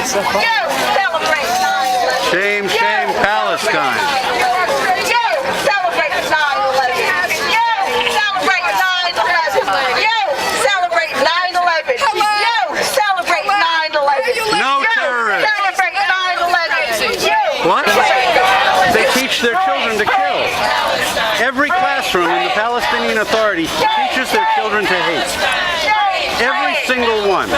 celebrate 9/11. Shame, shame, Palestine. You celebrate 9/11. You celebrate 9/11. You celebrate 9/11. You celebrate 9/11. No terrorists. Celebrate 9/11. You. What? They teach their children to kill. Every classroom in the Palestinian Authority teaches their children to hate. Every single one.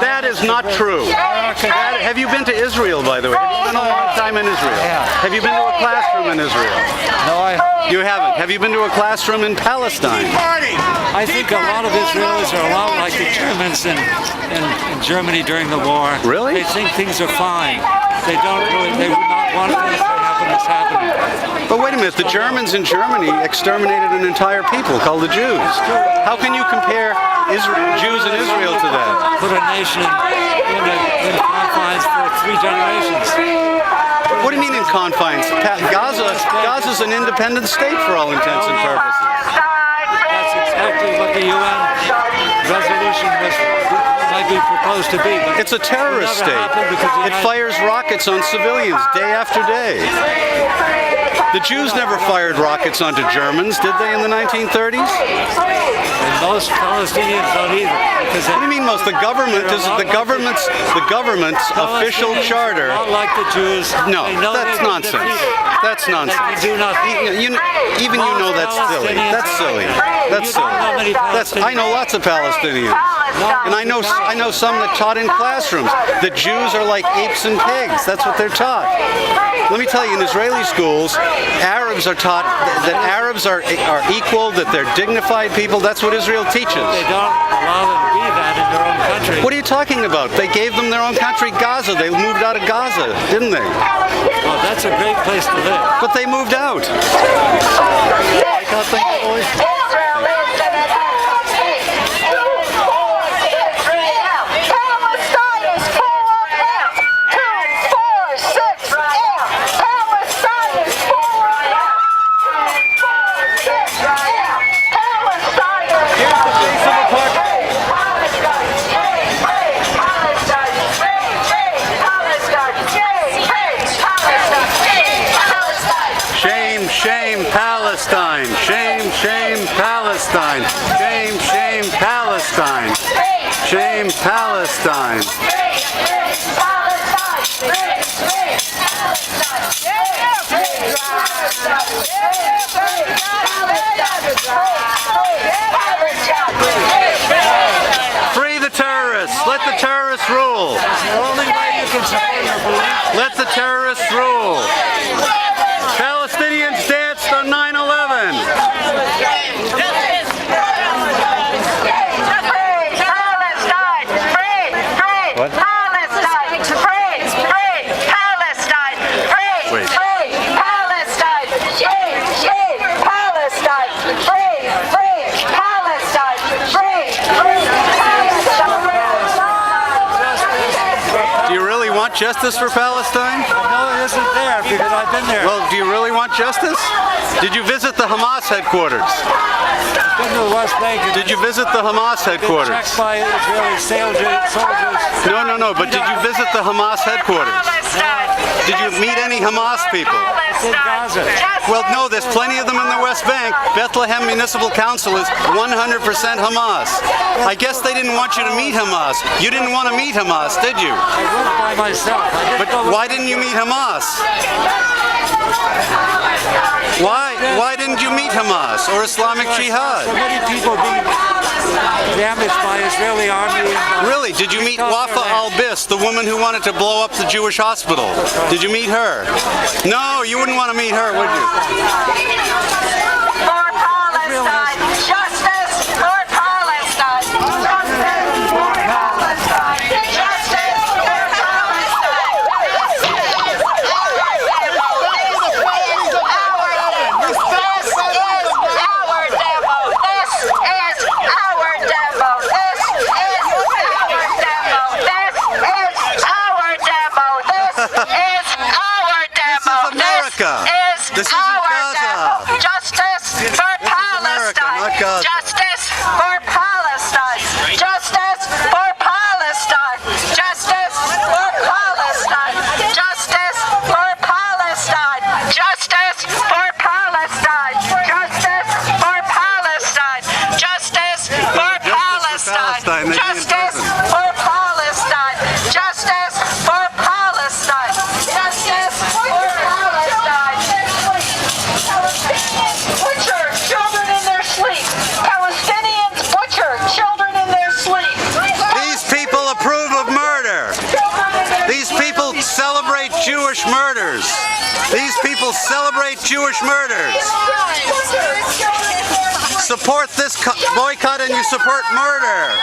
That is not true. Have you been to Israel, by the way? Have you been a long time in Israel? Have you been to a classroom in Israel? No, I haven't. You haven't. Have you been to a classroom in Palestine? I think a lot of Israelis are a lot like the Germans in Germany during the war. Really? They think things are fine. They would not want things to happen as happening. But wait a minute, the Germans in Germany exterminated an entire people called the Jews. How can you compare Jews in Israel to that? Put a nation in confines for 3 generations. What do you mean in confines? Gaza's an independent state for all intents and purposes. That's exactly what the UN resolution might be proposed to be. But It's a terrorist state. It fires rockets on civilians day after day. The Jews never fired rockets onto Germans, did they, in the 1930s? And most Palestinians don't either. What do you mean most? The government's official charter. Not like the Jews. No, that's nonsense. That's nonsense. They do not. Even you know that's silly. That's silly. That's silly. I know lots of Palestinians, and I know some that taught in classrooms. The Jews are like apes and pigs. That's what they're taught. Let me tell you, in Israeli schools, Arabs are taught that Arabs are equal, that they're dignified people. That's what Israel teaches. They don't allow them to be that in their own country. What are you talking about? They gave them their own country, Gaza. They moved out of Gaza, didn't they? Well, that's a great place to live. But they moved out. Shame, Palestine. Shame, shame, Palestine. Shame, shame, Palestine. Shame, Palestine. Free the terrorists. Let the terrorists rule. Let the terrorists rule. Palestinians danced on 9/11. What? Palestine, free, Palestine, free, Wait. Palestine, Palestine, free, Palestine, free, Do you really want justice for Palestine? No, it isn't there because I've been there. Well, do you really want justice? Did you visit the Hamas headquarters? I've been to the West Bank. Did you visit the Hamas headquarters? Checked by Israeli soldiers. No, but did you visit the Hamas headquarters? Did you meet any Hamas people? It's in Gaza. Well, no, there's plenty of them in the West Bank. Bethlehem Municipal Council is 100% Hamas. I guess they didn't want you to meet Hamas. You didn't want to meet Hamas, did you? I went by myself. But why didn't you meet Hamas? Why didn't you meet Hamas or Islamic Jihad? So many people being damaged by Israeli army. Really? Did you meet Wafa al-Bis, the woman who wanted to blow up the Jewish hospital? Did you meet her? No, you wouldn't want to meet her, would you? For Palestine, justice for Palestine, justice for Palestine, justice for This isn't Gaza. will celebrate Jewish murders. Support this boycott and you support murder.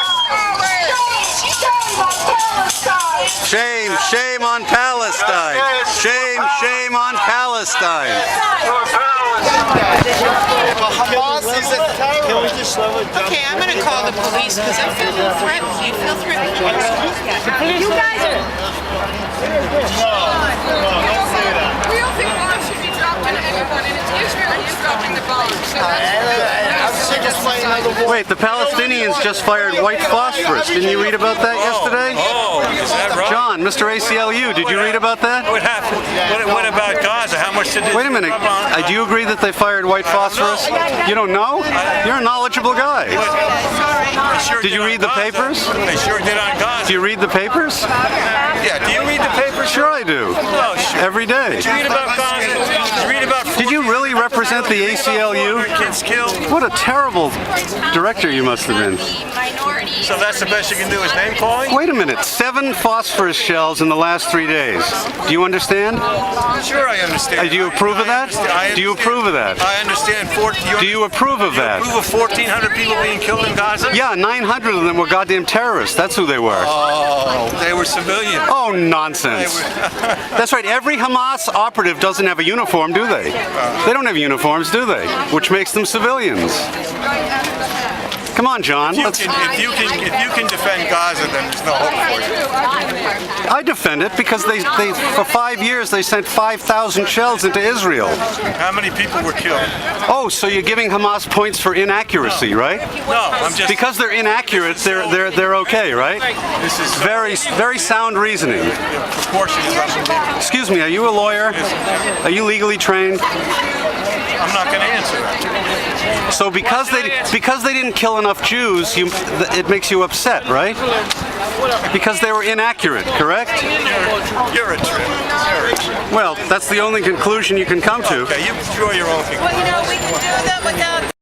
Shame, shame on Palestine. Shame, shame on Palestine. Okay, I'm going to call the police because I'm feeling threatened. Do you feel threatened? You guys are... We don't think bombs should be dropped on anyone, and it's Israel who's dropping the bombs. So Wait, the Palestinians just fired white phosphorus. Didn't you read about that yesterday? Oh, is that right? John, Mr. ACLU, did you read about that? What happened? What about Gaza? How much did it... Wait a minute. Do you agree that they fired white phosphorus? You don't know? You're a knowledgeable guy. Did you read the papers? They sure did on Gaza. Do you read the papers? Yeah, do you read the papers? Sure I do. Oh, sure. Every day. Did you read about Gaza? Did you read about... Did you really represent the ACLU? Kids killed? What a terrible director you must have been. So that's the best you can do is name calling? Wait a minute. 7 phosphorus shells in the last 3 days. Do you understand? Sure I understand. Do you approve of that? Do you approve of that? I understand. Do you approve of that? Approve of 1,400 people being killed in Gaza? Yeah, 900 of them were goddamn terrorists. That's who they were. Oh, they were civilians. Oh, nonsense. That's right. Every Hamas operative doesn't have a uniform, do they? They don't have uniforms, do they? Which makes them civilians. Come on, John. If you can defend Gaza, then there's no hope for you. I defend it because they for 5 years they sent 5,000 shells into Israel. How many people were killed? Oh, so you're giving Hamas points for inaccuracy, right? No, I'm just... Because they're inaccurate, they're okay, right? This is... Very sound reasoning. The proportion is unbelievable. Excuse me, are you a lawyer? Are you legally trained? I'm not going to answer that. So because they didn't kill enough Jews, it makes you upset, right? Because they were inaccurate, correct? You're a trip. Well, that's the only conclusion you can come to. Okay, you draw your own conclusion. Well, you know, we can do that without...